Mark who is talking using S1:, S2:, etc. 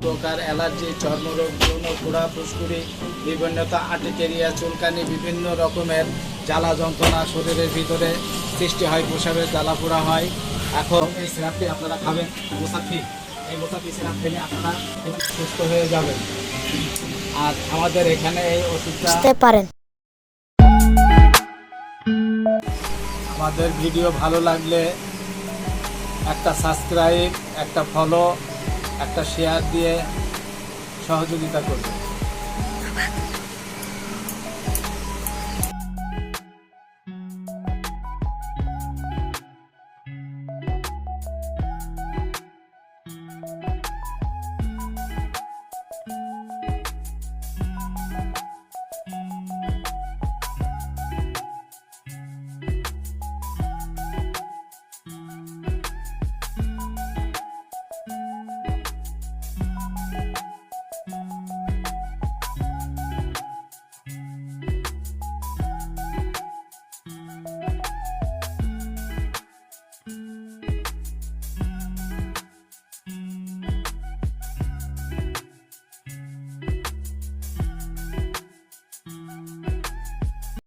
S1: প্রকার অ্যালার্জি, চর্মরোগ, যৌন পোড়া, ফুসকুড়ি, বিভিন্নতা, আর্টিকেরিয়া, চুলকানি, বিভিন্ন রকমের জ্বালা যন্ত্রণা শরীরের ভিতরে সৃষ্টি হয়, প্রসাবের জ্বালা পোড়া হয়। এখন এই সিরাপটি আপনারা খাবেন, মোসাফি। এই মোসাফি সিরাপ খেলে আপনারা সুস্থ হয়ে যাবেন। আর আমাদের এখানে এই ওষুধটা
S2: পারেন।
S1: আমাদের ভিডিও ভালো লাগলে একটা সাবস্ক্রাইব, একটা ফলো, একটা শেয়ার দিয়ে সহযোগিতা করবেন।